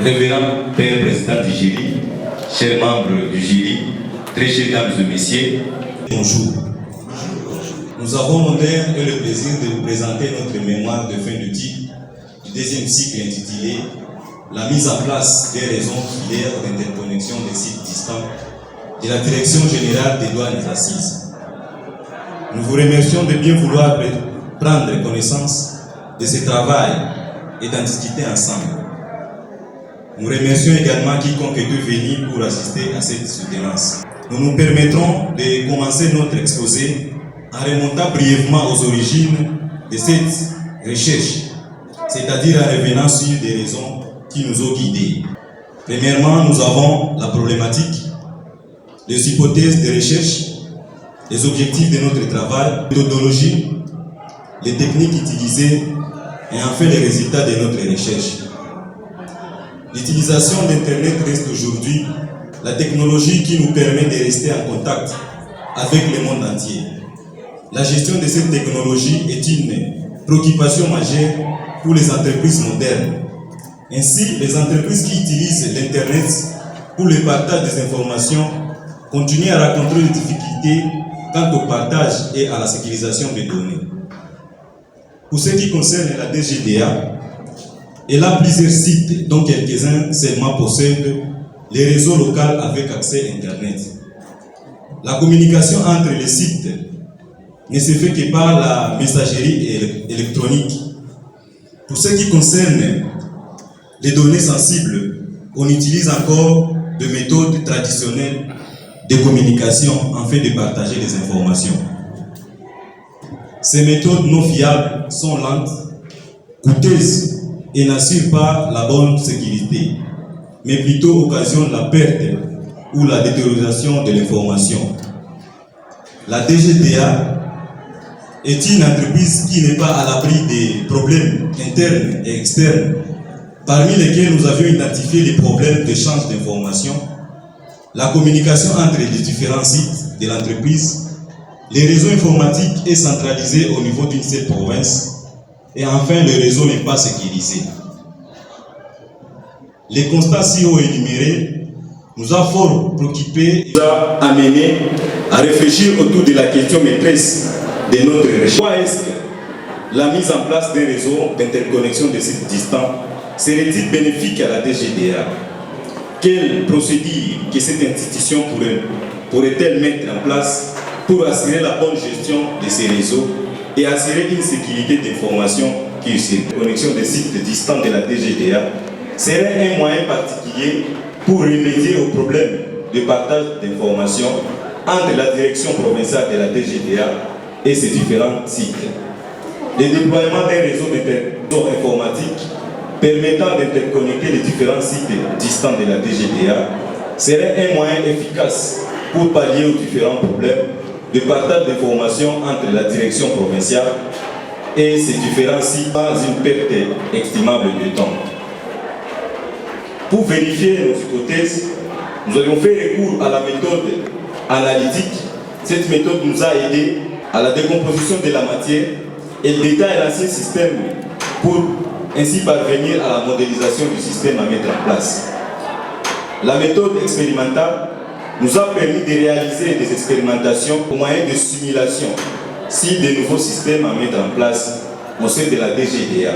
révérend Père Président du jury, chers membres du jury, très chers dames et messieurs, bonjour. Nous avons l'honneur et le plaisir de vous présenter notre mémoire de fin de titre du deuxième cycle intitulé La mise en place des réseaux filaires d'interconnexion des sites distants de la Direction générale des douanes assises. Nous vous remercions de bien vouloir prendre connaissance de ce travail et d'en discuter ensemble. Nous remercions également quiconque est venu pour assister à cette soutenance. Nous nous permettrons de commencer notre exposé en remontant brièvement aux origines de cette recherche, c'est-à-dire en revenant sur des raisons qui nous ont guidés. Premièrement, nous avons la problématique, les hypothèses de recherche, les objectifs de notre travail, la méthodologie, les techniques utilisées et enfin les résultats de notre recherche. L'utilisation d'Internet reste aujourd'hui la technologie qui nous permet de rester en contact avec le monde entier. La gestion de cette technologie est une préoccupation majeure pour les entreprises modernes. Ainsi, les entreprises qui utilisent l'Internet pour le partage des informations continuent à rencontrer des difficultés quant au partage et à la sécurisation des données. Pour ce qui concerne la DGDA, elle a plusieurs sites, dont quelques-uns seulement possèdent les réseaux locaux avec accès Internet. La communication entre les sites ne se fait que par la messagerie électronique. Pour ce qui concerne les données sensibles, on utilise encore des méthodes traditionnelles de communication afin de partager les informations. Ces méthodes non fiables sont lentes, coûteuses et n'assurent pas la bonne sécurité, mais plutôt occasionnent la perte ou la détérioration de l'information. La DGDA est une entreprise qui n'est pas à l'abri des problèmes internes et externes, parmi lesquels nous avions identifié les problèmes d'échange d'informations, la communication entre les différents sites de l'entreprise, les réseaux informatiques est centralisé au niveau d'une seule province, et enfin le réseau n'est pas sécurisé. Les constats si haut énumérés nous a fort préoccupés et nous a amenés à réfléchir autour de la question maîtresse de notre recherche. Pourquoi est-ce que la mise en place d'un réseau d'interconnexion de sites distants serait-il bénéfique à la DGDA? Quelle procédure que cette institution pourrait-elle mettre en place pour assurer la bonne gestion de ces réseaux et assurer une sécurité d'information qui circule? La connexion des sites distants de la DGDA serait un moyen particulier pour remédier au problème de partage d'informations entre la direction provinciale de la DGDA et ses différents sites. Le déploiement d'un réseau informatique permettant d'interconnecter les différents sites distants de la DGDA serait un moyen efficace pour pallier aux différents problèmes de partage d'informations entre la direction provinciale et ces différents sites sans une perte estimable de temps. Pour vérifier nos hypothèses, nous avons fait recours à la méthode analytique. Cette méthode nous a aidé à la décomposition de la matière et détaille l'ancien système pour ainsi parvenir à la modélisation du système à mettre en place. La méthode expérimentale nous a permis de réaliser des expérimentations au moyen de simulation sur de nouveaux systèmes à mettre en place au sein de la DGDA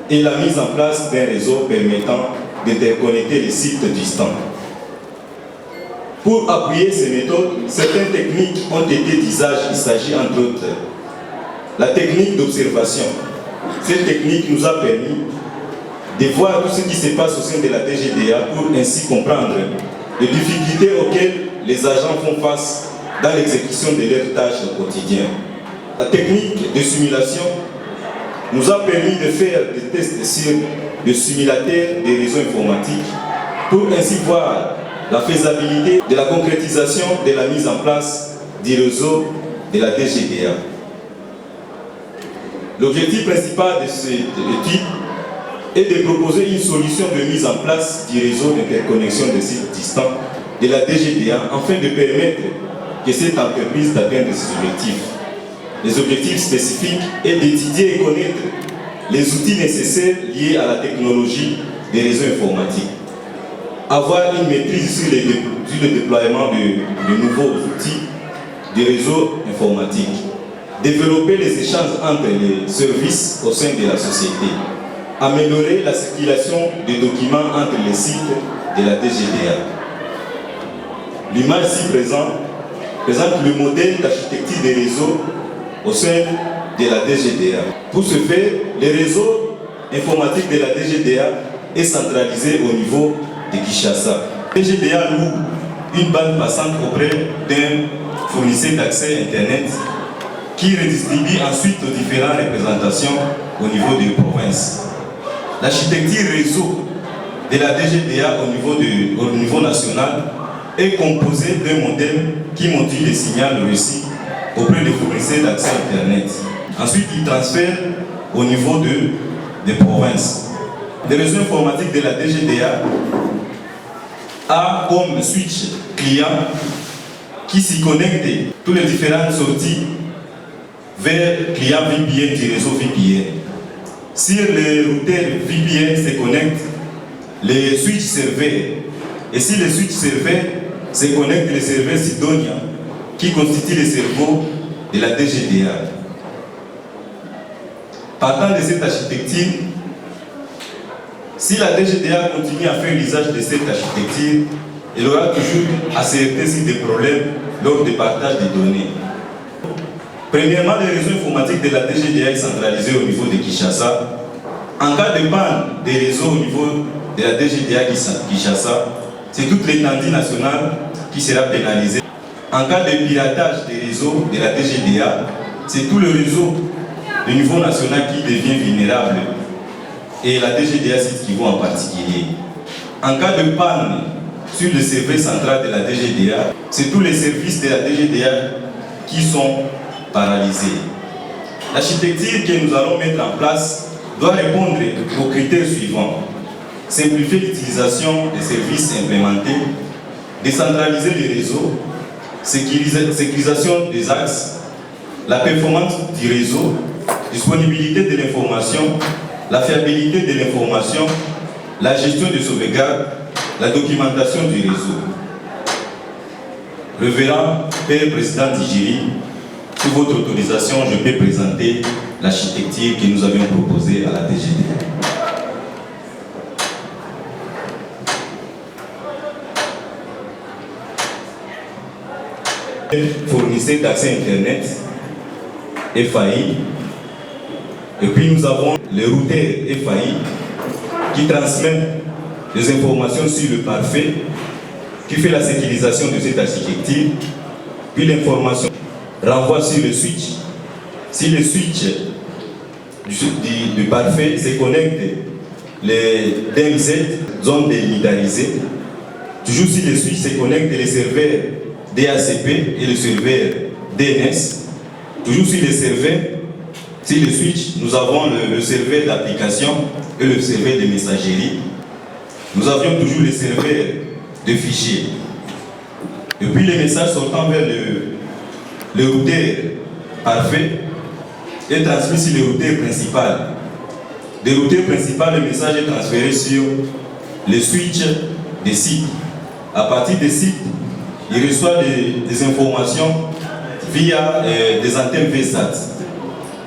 et la mise en place d'un réseau permettant d'interconnecter les sites distants. Pour appuyer ces méthodes, certaines techniques ont été d'usage. Il s'agit entre autres la technique d'observation. Cette technique nous a permis de voir tout ce qui se passe au sein de la DGDA pour ainsi comprendre les difficultés auxquelles les agents font face dans l'exécution de leurs tâches au quotidien. La technique de simulation nous a permis de faire des tests sur le simulateur des réseaux informatiques pour ainsi voir la faisabilité de la concrétisation de la mise en place du réseau de la DGDA. L'objectif principal de cette étude est de proposer une solution de mise en place du réseau d'interconnexion des sites distants de la DGDA afin de permettre que cette entreprise atteigne ses objectifs. Les objectifs spécifiques est d'étudier et connaître les outils nécessaires liés à la technologie des réseaux informatiques. avoir une maîtrise sur le déploiement de nouveaux outils du réseau informatique, développer les échanges entre les services au sein de la société, améliorer la circulation des documents entre les sites de la DGDA. L'image ici présente le modèle d'architecture des réseaux au sein de la DGDA. Pour ce faire, le réseau informatique de la DGDA est centralisé au niveau de Kinshasa. La DGDA loue une bande passante auprès d'un fournisseur d'accès Internet qui redistribue ensuite aux différentes représentations au niveau des provinces. L'architecture réseau de la DGDA au niveau national est composée d'un modèle qui module les signaux reçus auprès des fournisseurs d'accès Internet. Ensuite, il transfère au niveau des provinces. Le réseau informatique de la DGDA a comme switch client qui s'y connecte toutes les différentes sorties vers client VPN du réseau VPN. Si le routeur VPN se connecte, les switch serveurs, et si les switch serveurs se connectent, les serveurs Sidonia qui constituent les cerveaux de la DGDA. Partant de cette architecture, si la DGDA continue à faire l'usage de cette architecture, il aura toujours à s'arrêter sur des problèmes lors du partage des données. Premièrement, le réseau informatique de la DGDA est centralisé au niveau de Kinshasa. En cas de panne des réseaux au niveau de la DGDA Kinshasa, c'est toute l'étendue nationale qui sera pénalisée. En cas de piratage des réseaux de la DGDA, c'est tout le réseau de niveau national qui devient vulnérable, et la DGDA Sud Kivu en particulier. En cas de panne sur le serveur central de la DGDA, c'est tous les services de la DGDA qui sont paralysés. L'architecture que nous allons mettre en place doit répondre aux critères suivants: simplifier l'utilisation des services implémentés, décentraliser les réseaux, sécurisation des axes, la performance du réseau, disponibilité de l'information, la fiabilité de l'information, la gestion de sauvegarde, la documentation du réseau. Révérend Père Président Dijiri, sous votre autorisation, je peux présenter l'architecture que nous avions proposée à la DGDA. Fournisseur d'accès Internet, FAI, et puis nous avons le routeur FAI qui transmet des informations sur le parfait, qui fait la sécurisation de cette architecture, puis l'information renvoie sur le switch. Si le switch du parfait se connecte, les DMZ, zones démilitarisées, toujours si le switch se connecte, les serveurs DACP et le serveur DNS, toujours si les serveurs, si le switch, nous avons le serveur d'application et le serveur de messagerie. Nous avions toujours les serveurs de fichiers. Et puis les messages sortant vers le routeur parfait est transmis sur le routeur principal. Du routeur principal, le message est transféré sur le switch des sites. À partir des sites, il reçoit des informations via des antennes VSAT.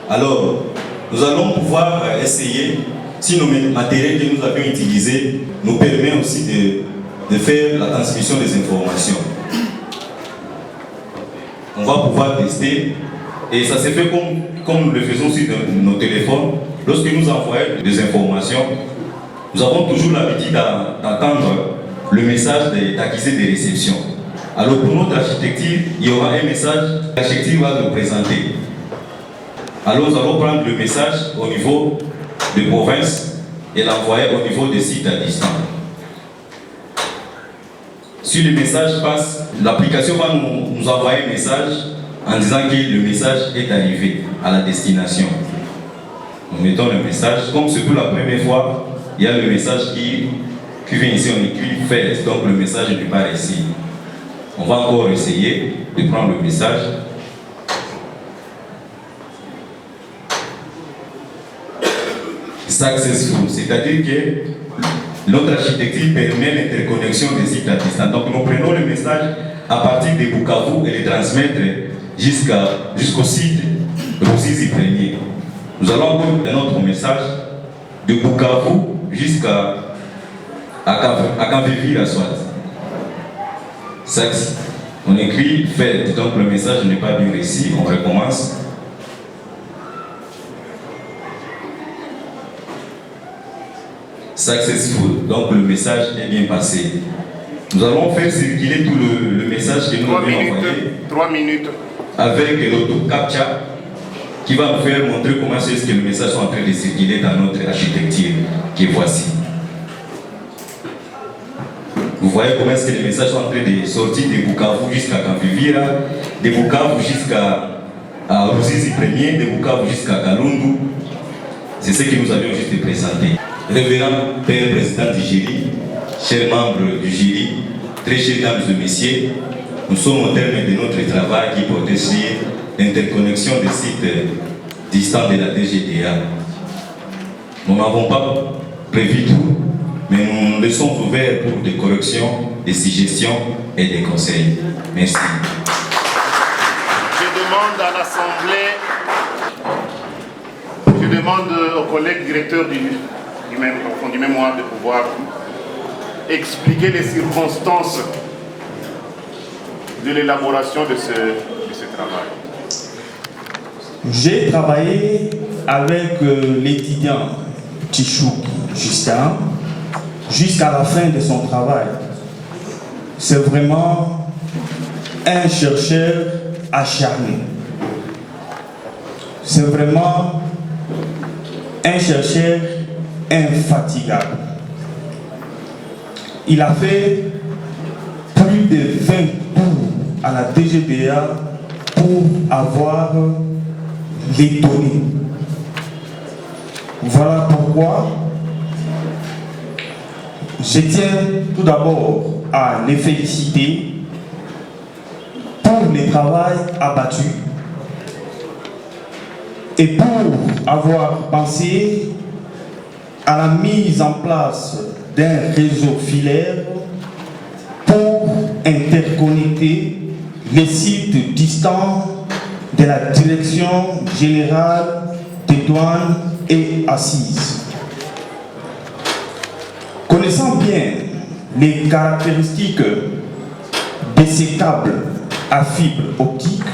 Alors, nous allons pouvoir essayer, si nos matériels que nous avons utilisés nous permettent aussi de faire la transmission des informations. On va pouvoir tester, et ça se fait comme nous le faisons sur nos téléphones. Lorsque nous envoyons des informations, nous avons toujours l'habitude d'entendre le message d'accusé de réception. Alors pour notre architecture, il y aura un message, l'architecture va nous présenter. Alors nous allons prendre le message au niveau de province et l'envoyer au niveau des sites à distance. Si le message passe, l'application va nous envoyer un message en disant que le message est arrivé à la destination. Nous mettons le message, comme c'est pour la première fois, il y a le message qui vient ici, on écrit fait, donc le message n'est pas ici. On va encore essayer de prendre le message. Successful, c'est-à-dire que Notre architecture permet l'interconnexion des sites à distance. Donc nous prenons le message à partir de Bukavu et le transmettre jusqu'au site Ruzizi Premier. Nous allons envoyer notre message de Bukavu jusqu'à Kanvivira à Swat. On écrit fait, donc le message n'est pas bien réussi, on recommence. Successful, donc le message est bien passé. Nous allons faire circuler tout le message que nous avons envoyé. 3 minutes. Avec l'auto-captcha qui va nous faire montrer comment est-ce que le message est en train de circuler dans notre architecture qui est voici. Vous voyez comment est-ce que les messages sont en train de sortir de Bukavu jusqu'à Kanvivira, de Bukavu jusqu'à Ruzizi Premier, de Bukavu jusqu'à Kalundu. C'est ce que nous avions juste présenté. Révérend Père Président du jury, chers membres du jury, très chers dames et messieurs, nous sommes au terme de notre travail qui portait sur l'interconnexion des sites distants de la DGDA. Nous n'avons pas prévu tout, mais nous nous laissons ouverts pour des corrections, des suggestions et des conseils. Merci. Je demande aux collègues directeurs du mémoire de pouvoir expliquer les circonstances de l'élaboration de ce travail. J'ai travaillé avec l'étudiant Tichouk Justin jusqu'à la fin de son travail. C'est vraiment un chercheur acharné. C'est vraiment un chercheur infatigable. Il a fait plus de 20 tours à la DGDA pour avoir les données. Voilà pourquoi je tiens tout d'abord à les féliciter pour le travail abattu et pour avoir pensé à la mise en place d'un réseau filaire pour interconnecter les sites distants de la Direction générale des douanes et assises. Connaissant bien les caractéristiques de ces câbles à fibre optique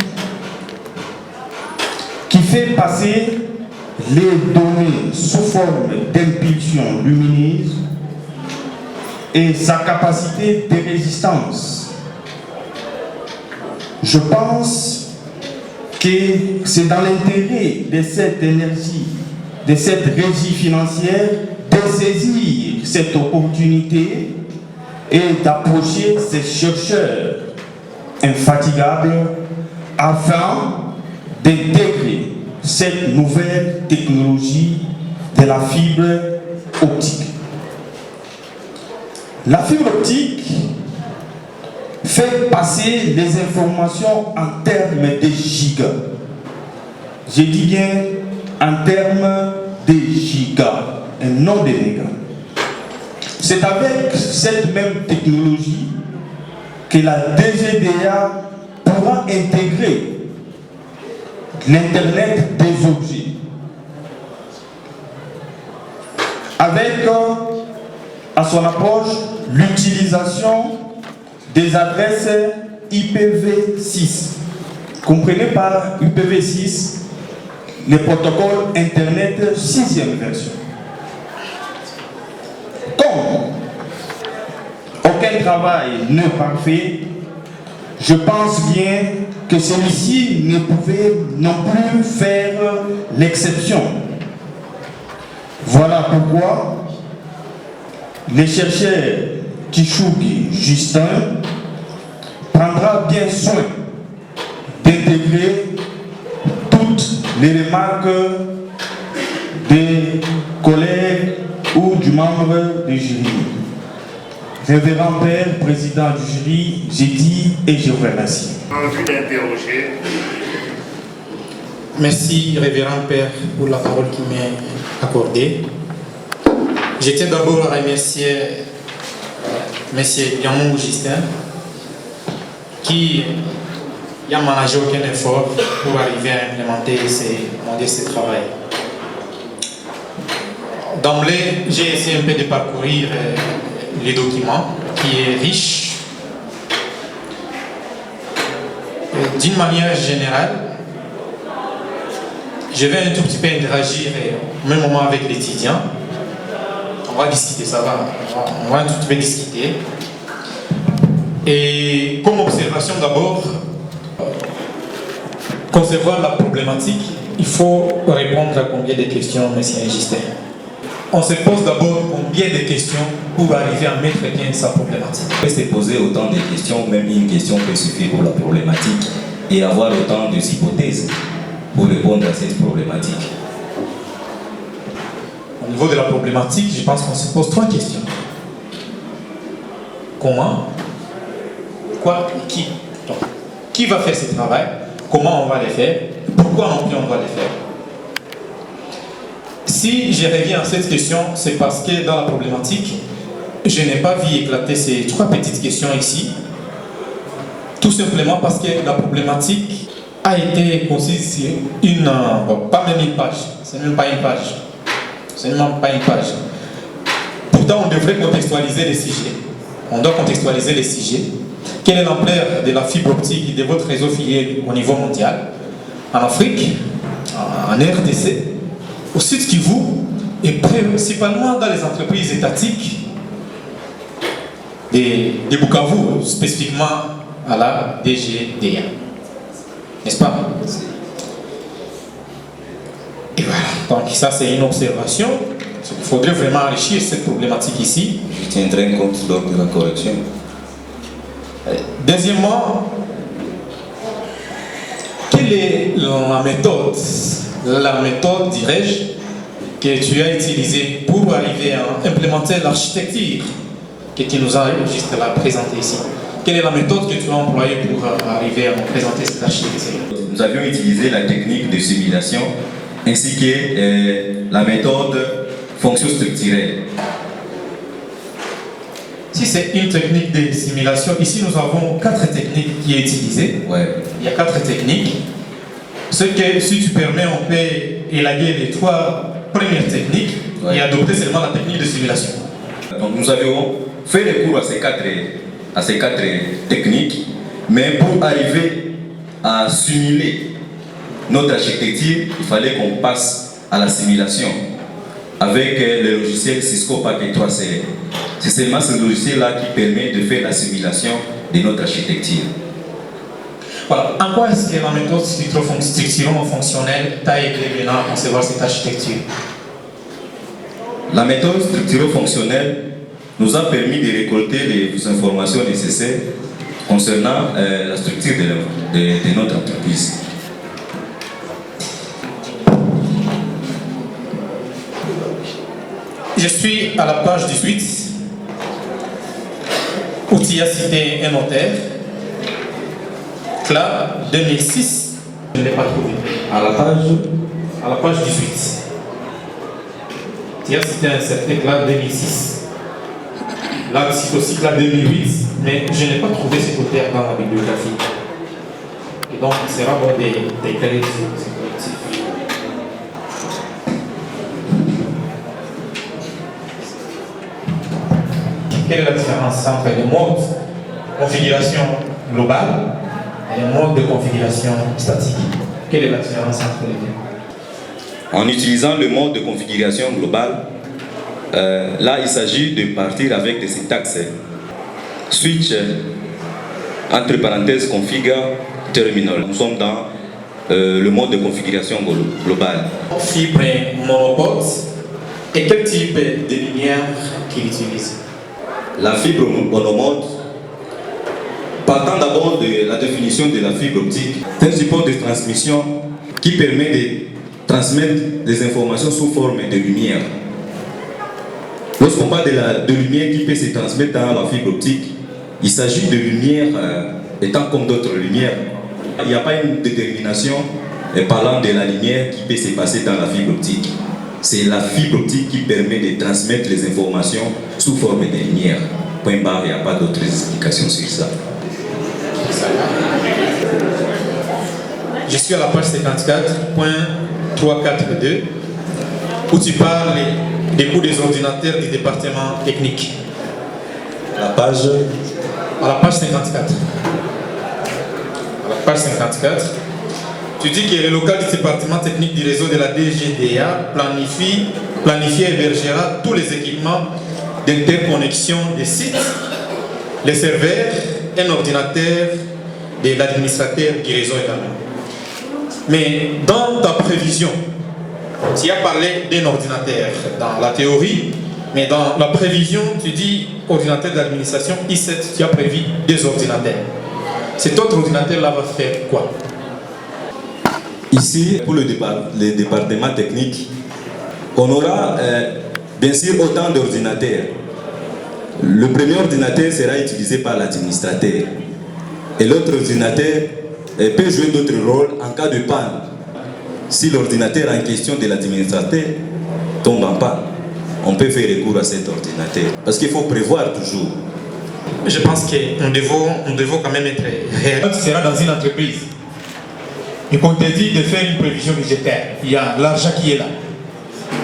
qui fait passer les données sous forme d'impulsion lumineuse et sa capacité de résistance, je pense que c'est dans l'intérêt de cette énergie, de cette régie financière, de saisir cette opportunité et d'approcher ces chercheurs infatigables afin d'intégrer cette nouvelle technologie de la fibre optique. La fibre optique fait passer les informations en termes de gigas. Je dis bien en termes de gigas et non de mégas. C'est avec cette même technologie que la DGDA pourra intégrer l'Internet des objets avec à son approche l'utilisation des adresses IPv6. Comprenez par IPv6 le protocole Internet 6e version. Comme aucun travail n'est parfait, je pense bien que celui-ci ne pouvait non plus faire l'exception. Voilà pourquoi le chercheur Tichouk Justin prendra bien soin d'intégrer toutes les remarques des collègues ou du membre du jury. Révérend Père, Président du jury, j'ai dit et je vous remercie. Envie d'interroger. Merci, Révérend Père, pour la parole qui m'est accordée. Je tiens d'abord à remercier M. Yamou Justin qui n'a managé aucun effort pour arriver à implémenter ce travail. D'emblée, j'ai essayé un peu de parcourir les documents qui est riche. D'une manière générale, je vais un tout petit peu interagir au même moment avec l'étudiant. On va discuter, ça va. On va un tout petit peu discuter. Et comme observation d'abord, concernant la problématique, il faut répondre à combien de questions, M. Justin? On se pose d'abord combien de questions pour arriver à mettre bien sa problématique. On peut se poser autant de questions, même une question peut suffire pour la problématique et avoir autant de hypothèses pour répondre à cette problématique. Au niveau de la problématique, je pense qu'on se pose 3 questions. Comment? Quoi et qui? Donc, qui va faire ce travail? Comment on va le faire? Pourquoi non plus on va le faire? Si je reviens à cette question, c'est parce que dans la problématique, je n'ai pas vu éclater ces 3 petites questions ici. Tout simplement parce que la problématique a été concise sur pas même une page. C'est même pas une page. C'est même pas une page. Pourtant, on devrait contextualiser les sujets. On doit contextualiser les sujets. Quelle est l'ampleur de la fibre optique de votre réseau filié au niveau mondial? En Afrique, en RDC, au Sud Kivu, et principalement dans les entreprises étatiques de Bukavu, spécifiquement à la DGDA. N'est-ce pas? Et voilà, donc ça c'est une observation. Il faudrait vraiment enrichir cette problématique ici. Je tiendrai compte donc de la correction. Deuxièmement, quelle est la méthode, dirais-je, que tu as utilisée pour arriver à implémenter l'architecture que tu nous as juste là présentée ici? Quelle est la méthode que tu as employée pour arriver à présenter cette architecture? Nous avions utilisé la technique de simulation ainsi que la méthode fonction structurelle. Si c'est une technique de simulation, ici nous avons 4 techniques qui sont utilisées. Ouais. Il y a 4 techniques. Ce que, si tu permets, on peut élaguer les 3 premières techniques et adopter seulement la technique de simulation. Donc nous avions fait recours à ces quatre techniques, mais pour arriver à simuler notre architecture, il fallait qu'on passe à la simulation avec le logiciel Cisco Packet 3CL. C'est seulement ce logiciel-là qui permet de faire la simulation de notre architecture. Voilà. En quoi est-ce que la méthode structurant-fonctionnelle t'a aidé maintenant à concevoir cette architecture? La méthode structurant-fonctionnelle nous a permis de récolter les informations nécessaires concernant la structure de notre entreprise. Je suis à la page 18, où tu as cité un notaire. Là, 2006, je ne l'ai pas trouvé. À la page 18. Tu as cité un certain CLA 2006. Là, c'est aussi CLA 2008, mais je n'ai pas trouvé cet auteur dans la bibliographie. Et donc, il sera bon d'éclairer sur ce collectif. Quelle est la différence entre le mode configuration globale et le mode de configuration statique? Quelle est la différence entre les deux? En utilisant le mode de configuration globale, là il s'agit de partir avec des syntaxes switch entre parenthèses config terminal. Nous sommes dans le mode de configuration globale. Fibre monopode, et quel type de lumière qu'il utilise? La fibre monomode, partant d'abord de la définition de la fibre optique, c'est un support de transmission qui permet de transmettre des informations sous forme de lumière. Lorsqu'on parle de lumière qui peut se transmettre dans la fibre optique, il s'agit de lumière étant comme d'autres lumières. Il n'y a pas une détermination parlant de la lumière qui peut se passer dans la fibre optique. C'est la fibre optique qui permet de transmettre les informations sous forme de lumière. Point barre, il n'y a pas d'autres explications sur ça. Je suis à la page 54.342 où tu parles des coûts des ordinateurs du département technique. La page À la page 54. À la page 54, tu dis que le local du département technique du réseau de la DGDA planifie et hébergera tous les équipements d'interconnexion des sites, les serveurs, un ordinateur de l'administrateur du réseau également. Mais dans ta prévision, tu as parlé d'un ordinateur dans la théorie, mais dans la prévision, tu dis ordinateur d'administration I7, tu as prévu des ordinateurs. Cet autre ordinateur-là va faire quoi? Ici, pour le département technique, on aura bien sûr autant d'ordinateurs. Le premier ordinateur sera utilisé par l'administrateur. Et l'autre ordinateur peut jouer d'autres rôles en cas de panne. Si l'ordinateur en question de l'administrateur tombe en panne, on peut faire recours à cet ordinateur. Parce qu'il faut prévoir toujours. Je pense qu'on devons quand même être réel. Tu seras dans une entreprise et qu'on te dit de faire une prévision budgétaire. Il y a l'argent qui est là.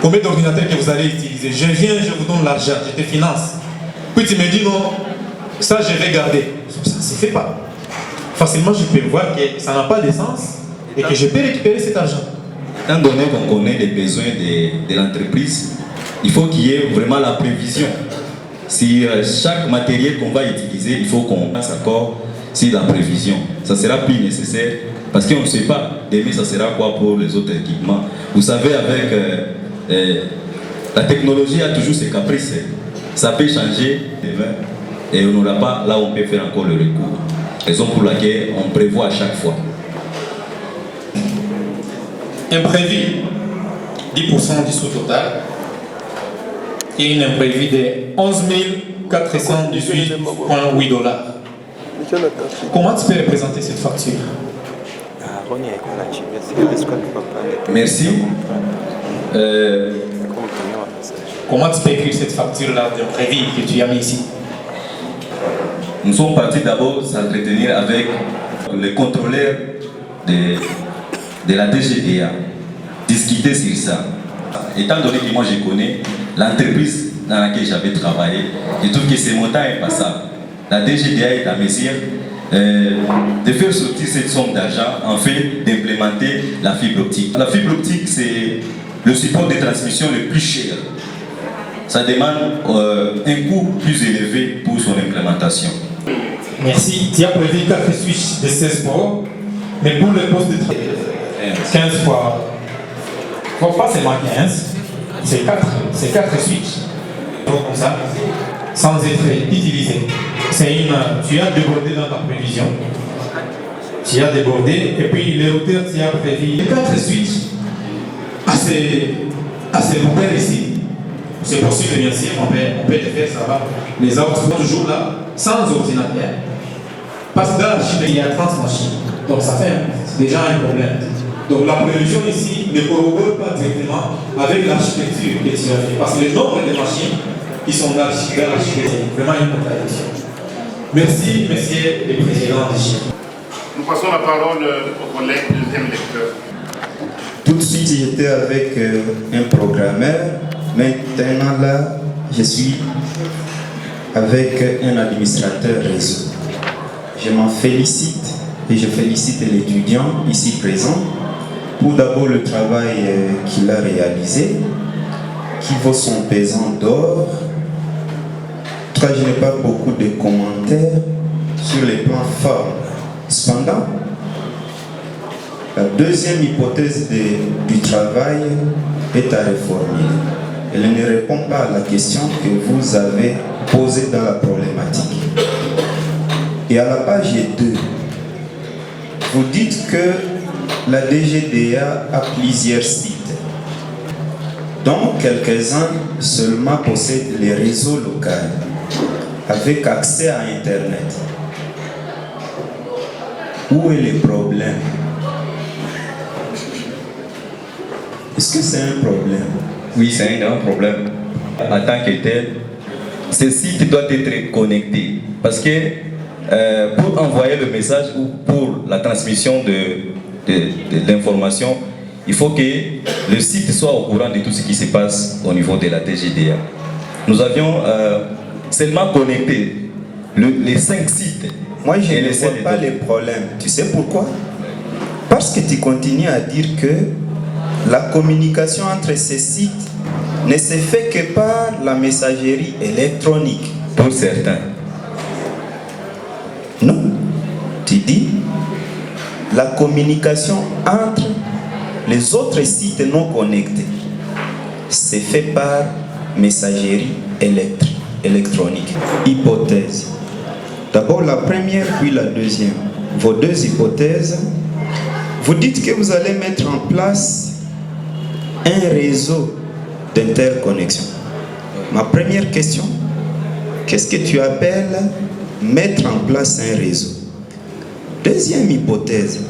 Combien d'ordinateurs que vous allez utiliser? Je viens, je vous donne l'argent, je te finance. Puis tu me dis non, ça je vais garder. Ça ne se fait pas. Facilement je peux voir que ça n'a pas de sens et que je peux récupérer cet argent. Étant donné qu'on connaît les besoins de l'entreprise, il faut qu'il y ait vraiment la prévision. Si chaque matériel qu'on va utiliser, il faut qu'on fasse accord sur la prévision. Ça sera plus nécessaire parce qu'on ne sait pas demain ça sera quoi pour les autres équipements. Vous savez, avec la technologie a toujours ses caprices. Ça peut changer et on n'aura pas là où on peut faire encore le recours. Raison pour laquelle on prévoit à chaque fois. Imprévu, 10% du sous-total et une imprévue de 11 418,8 $. Comment tu peux représenter cette facture? Merci. Comment tu peux écrire cette facture-là d'imprévu que tu as mis ici? Nous sommes partis d'abord s'entretenir avec le contrôleur de la DGDA, discuter sur ça. Étant donné que moi je connais l'entreprise dans laquelle j'avais travaillé, je trouve que ce montant est passable. La DGDA est à mesure de faire sortir cette somme d'argent en fait d'implémenter la fibre optique. La fibre optique, c'est le support de transmission le plus cher. Ça demande un coût plus élevé pour son implémentation. Merci. Tu as prévu 4 switches de 16 ports, mais pour le poste de travail, 15 fois. Il ne faut pas seulement 15, c'est 4 switches. Comme ça, sans être utilisé. Tu as débordé dans ta prévision. Tu as débordé, et puis les routeurs, tu as prévu 4 switches à ces routeurs ici. C'est possible, bien sûr, on peut le faire, ça va. Les autres sont toujours là, sans ordinateur. Parce que dans l'architecture, il y a 30 machines. Donc ça fait déjà un problème. Donc la prévision ici ne corrobore pas directement avec l'architecture que tu as fait. Parce que le nombre de machines qui sont dans l'architecture, c'est vraiment une contradiction. Merci, monsieur le président de Chine. Nous passons la parole au collègue deuxième lecteur. Tout de suite, j'étais avec un programmeur. Maintenant, là, je suis avec un administrateur réseau. Je m'en félicite et je félicite l'étudiant ici présent pour d'abord le travail qu'il a réalisé, qui vaut son pesant d'or. Je n'ai pas beaucoup de commentaires sur les plans forts. Cependant, la deuxième hypothèse du travail est à réformer. Elle ne répond pas à la question que vous avez posée dans la problématique. Et à la page 2, vous dites que la DGDA a plusieurs sites, dont quelques-uns seulement possèdent les réseaux locaux avec accès à Internet. Où est le problème? Est-ce que c'est un problème? Oui, c'est un grand problème. En tant que tel, ce site doit être connecté. Parce que pour envoyer le message ou pour la transmission de l'information, il faut que le site soit au courant de tout ce qui se passe au niveau de la DGDA. Nous avions seulement connecté les 5 sites. Moi, je ne vois pas les problèmes. Tu sais pourquoi? Parce que tu continues à dire que la communication entre ces sites ne se fait que par la messagerie électronique. Pour certains. Non. Tu dis la communication entre les autres sites non connectés se fait par messagerie électronique. Hypothèse. D'abord la première, puis la deuxième. Vos deux hypothèses. Vous dites que vous allez mettre en place un réseau d'interconnexion. Ma première question, qu'est-ce que tu appelles mettre en place un réseau? Deuxième hypothèse,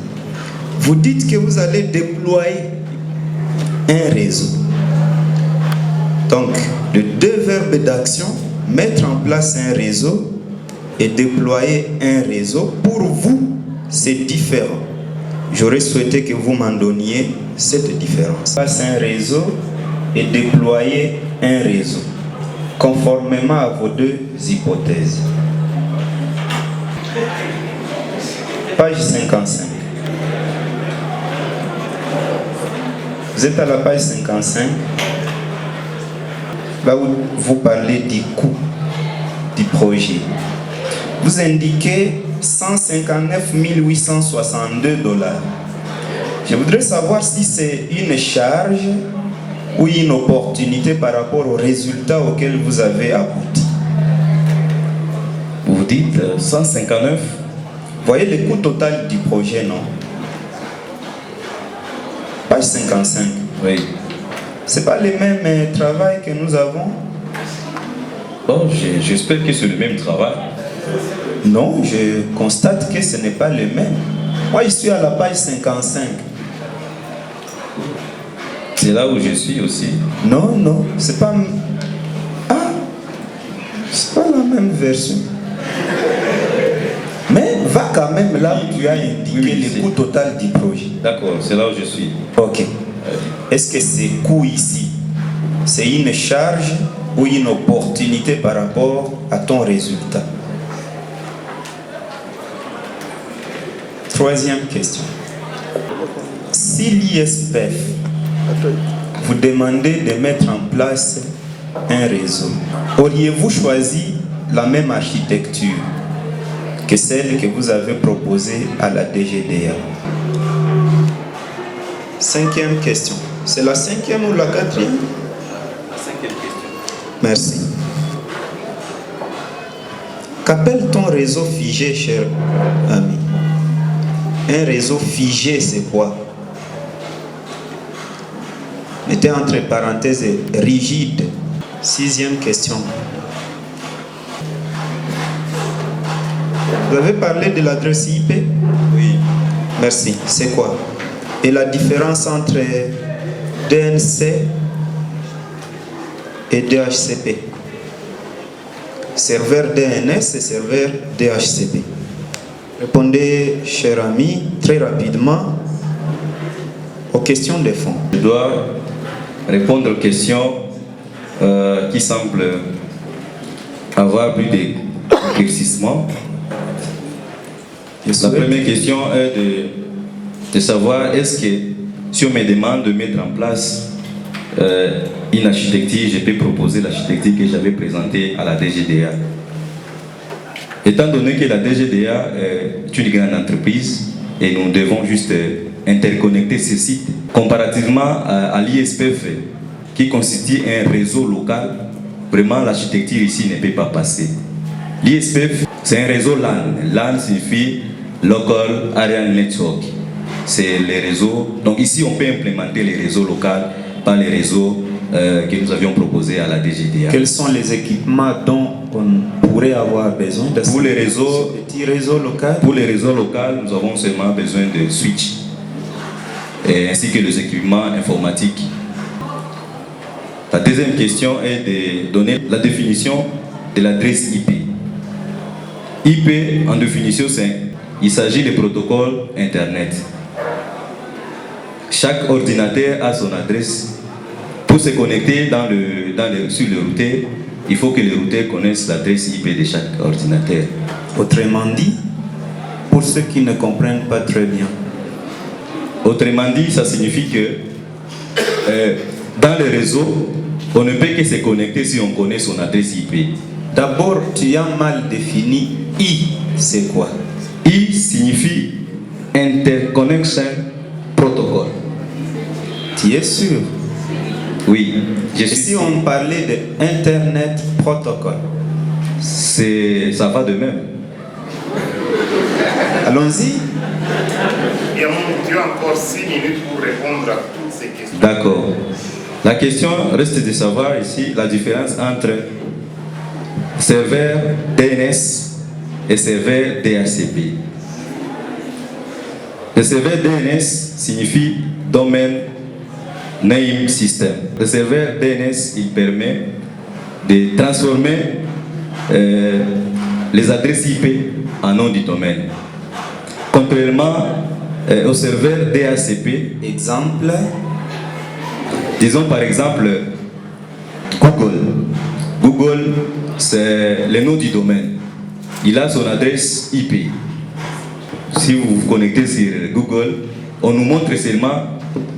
vous dites que vous allez déployer un réseau. Donc, les deux verbes d'action, mettre en place un réseau et déployer un réseau, pour vous, c'est différent. J'aurais souhaité que vous m'en donniez cette différence. Passer un réseau et déployer un réseau, conformément à vos deux hypothèses. Page 55. Vous êtes à la page 55, là où vous parlez du coût du projet. Vous indiquez 159 862 $. Je voudrais savoir si c'est une charge ou une opportunité par rapport aux résultats auxquels vous avez abouti. Vous dites 159. Vous voyez le coût total du projet, non? Page 55. Oui. C'est pas le même travail que nous avons? Bon, j'espère que c'est le même travail. Non, je constate que ce n'est pas le même. Moi, je suis à la page 55. C'est là où je suis aussi. Non, non, c'est pas... Ah, c'est pas la même version. Mais va quand même là où tu as indiqué le coût total du projet. D'accord, c'est là où je suis. Ok. Est-ce que ce coût ici, c'est une charge ou une opportunité par rapport à ton résultat? Troisième question. Si l'ISPF vous demandez de mettre en place un réseau, auriez-vous choisi la même architecture que celle que vous avez proposée à la DGDA? Cinquième question. C'est la cinquième ou la quatrième? Cinquième question. Merci. Qu'appelle-t-on réseau figé, cher ami? Un réseau figé, c'est quoi? Mettez entre parenthèses rigide. Sixième question. Vous avez parlé de l'adresse IP? Oui. Merci. C'est quoi? Et la différence entre DNC et DHCP? Serveur DNS et serveur DHCP. Répondez, cher ami, très rapidement aux questions de fond. Je dois répondre aux questions qui semblent avoir plus d'éclaircissement. La première question est de savoir est-ce que si on me demande de mettre en place une architecture, je peux proposer l'architecture que j'avais présentée à la DGDA. Étant donné que la DGDA est une grande entreprise et nous devons juste interconnecter ces sites, comparativement à l'ISPF qui constitue un réseau local, vraiment l'architecture ici ne peut pas passer. L'ISPF, c'est un réseau LAN. LAN signifie Local Area Network. C'est les réseaux. Donc ici, on peut implémenter les réseaux locaux par les réseaux que nous avions proposés à la DGDA. Quels sont les équipements dont on pourrait avoir besoin de pour les réseaux, petits réseaux locaux? Pour les réseaux locaux, nous avons seulement besoin de switch ainsi que les équipements informatiques. La deuxième question est de donner la définition de l'adresse IP. IP, en définition, il s'agit de protocoles Internet. Chaque ordinateur a son adresse. Pour se connecter sur le routeur, il faut que le routeur connaisse l'adresse IP de chaque ordinateur. Autrement dit, pour ceux qui ne comprennent pas très bien. Autrement dit, ça signifie que dans le réseau, on ne peut que se connecter si on connaît son adresse IP. D'abord, tu as mal défini I, c'est quoi? I signifie Interconnection Protocol. Tu es sûr? Oui, je Et suis si sûr. on parlait de Internet Protocol? Ça va de même. Allons-y. Et tu as encore 6 minutes pour répondre à toutes ces questions. D'accord. La question reste de savoir ici la différence entre serveur DNS et serveur DHCP. Le serveur DNS signifie Domain Name System. Le serveur DNS, il permet de transformer les adresses IP en nom du domaine. Contrairement au serveur DHCP, Exemple. disons par exemple Google. Google, c'est le nom du domaine. Il a son adresse IP. Si vous vous connectez sur Google, on nous montre seulement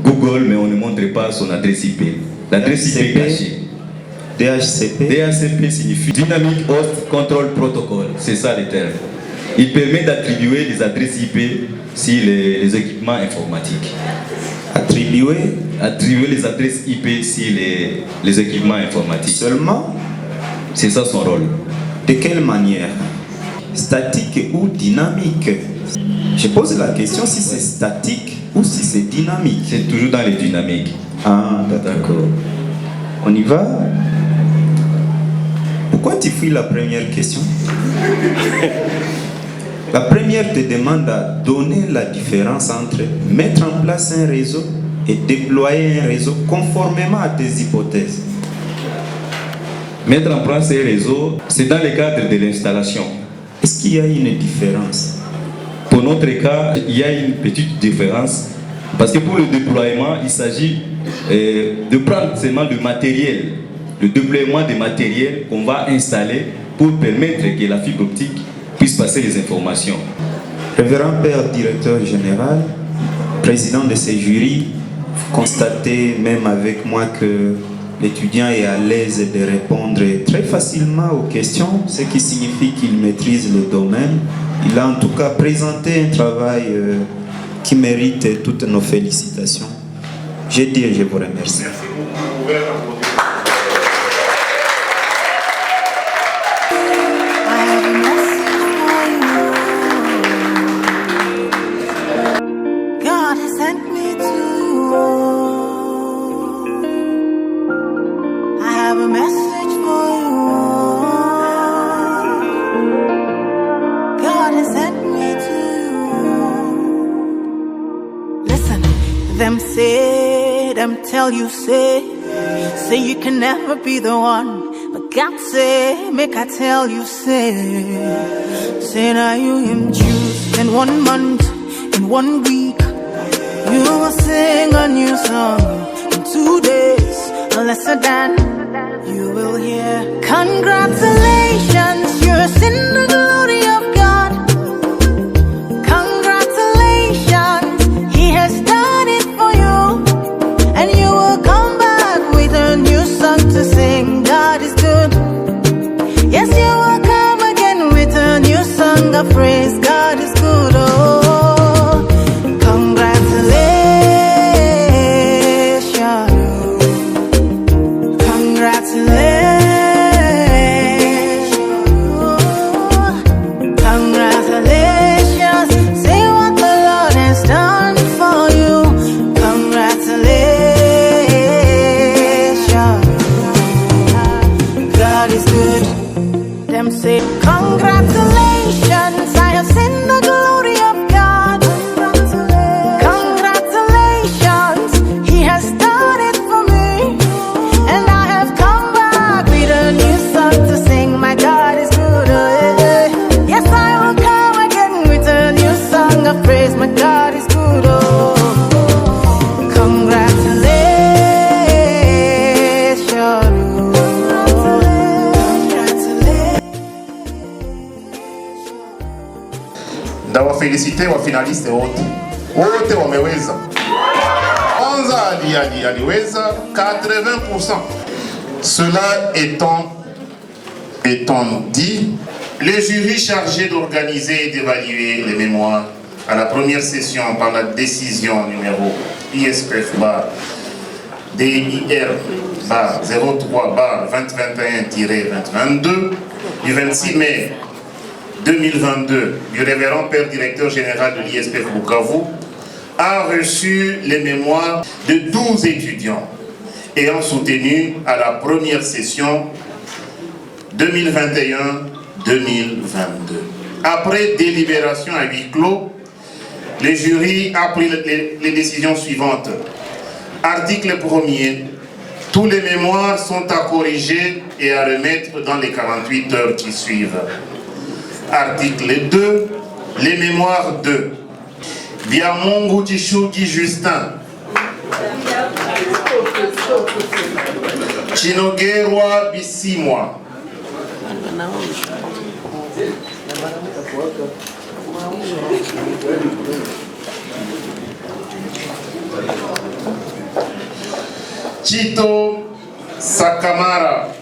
Google, mais on ne montre pas son adresse IP. L'adresse IP est cachée. DHCP. DHCP signifie Dynamic Host Control Protocol. C'est ça le terme. Il permet d'attribuer les adresses IP sur les équipements informatiques. Attribuer les adresses IP sur les équipements informatiques. Seulement? C'est ça son rôle. De quelle manière? Statique ou dynamique? Je pose la question si c'est statique ou si c'est dynamique. C'est toujours dans les dynamiques. Ah, d'accord. On y va? Pourquoi tu fuis la première question? La première te demande à donner la différence entre mettre en place un réseau et déployer un réseau conformément à tes hypothèses. Mettre en place ces réseaux, c'est dans le cadre de l'installation. Est-ce qu'il y a une différence? Pour notre cas, il y a une petite différence. Parce que pour le déploiement, il s'agit de prendre seulement le matériel, le déploiement des matériels qu'on va installer pour permettre que la fibre optique puisse passer les informations. Révérend Père Directeur Général, président de ces jurys, vous constatez même avec moi que l'étudiant est à l'aise de répondre très facilement aux questions, ce qui signifie qu'il maîtrise le domaine. Il a en tout cas présenté un travail qui mérite toutes nos félicitations. Je dis et je vous remercie. Merci beaucoup. Vous pouvez applaudir. God has sent me to you. I have a message for you. God has sent me to you. Listen, them say, them tell you say you can never be the one. But God say, make I tell you say now you him choose in 1 month, in 1 week. You will sing a new song in 2 days, lesser than you will hear. Congratulations, you're in the glory of God. Congratulations, He has done it for you, and you will come back with a new song to sing. God is good. Yes, you will come again with a new song of praise. God is good. Oh. feliciter wa finaliste wote wameweza. Kwanza aliweza 80%. Cela étant dit, le jury chargé d'organiser et d'évaluer les mémoires à la première session par la décision numéro ISPF DIR 03/2021-2022 du 26 mai 2022 du révérend Père Directeur Général de l'ISPF Bukavu a reçu les mémoires de 12 étudiants ayant soutenu à la première session 2021-2022. Après délibération à huis clos, le jury a pris les décisions suivantes. Article 1er. Tous les mémoires sont à corriger et à remettre dans les 48 heures qui suivent. Article 2. Les mémoires de Biamungu Tishugi Justin, Chinogerwa Bisimwa, Chito Sakahara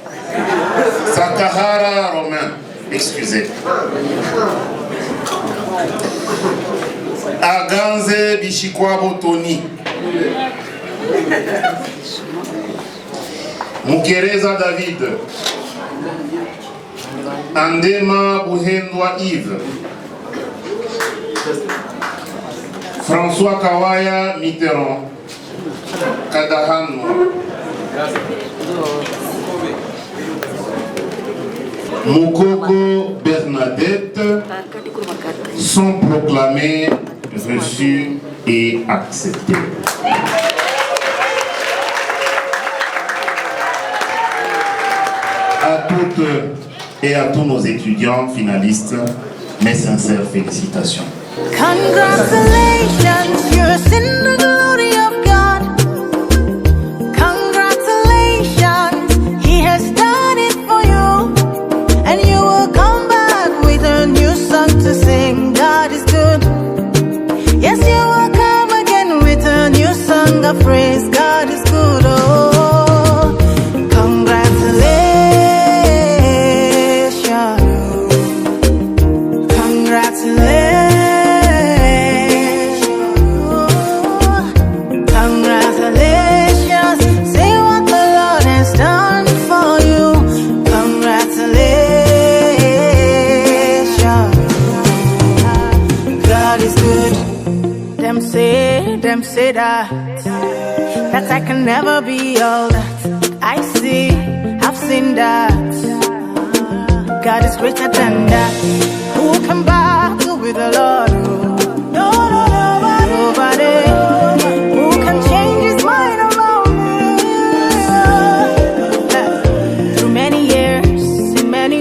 Romain, excusez. Aganze Bishikwabo Tony, Mukereza David, Andema Buhendwa Yves, François Kawaya Mitterrand, Kadahano, Mukoko Bernadette sont proclamés reçus et acceptés. À toutes et à tous nos étudiants finalistes, mes sincères félicitations. Congratulations, you're in the glory of God. Congratulations, He has done it for you. And you will come back with a new song to sing. God is good. Yes, you will come again with a new song of praise. God is good. Oh, congratulations. Congratulations. Congratulations. Say what the Lord has done for you. Congratulations. God is good. Them say that I can never be all that I see. I've seen that God is greater than that. Who can battle with the Lord? No, nobody. Who can change His mind around me? Through many years, in many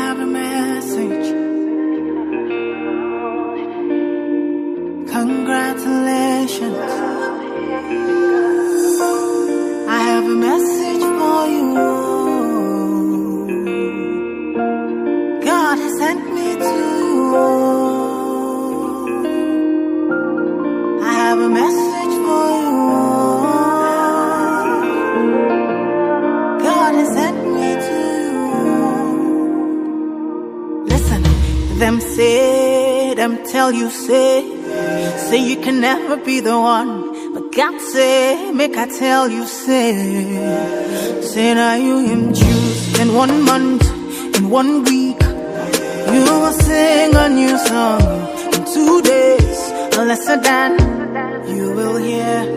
have a message. Congratulations. I have a message for you. God has sent me them tell you say you can never be the one, but God say, make I tell you say now you him choose in 1 month, in 1 week, you will sing a new song in 2 days, lesser than you will hear.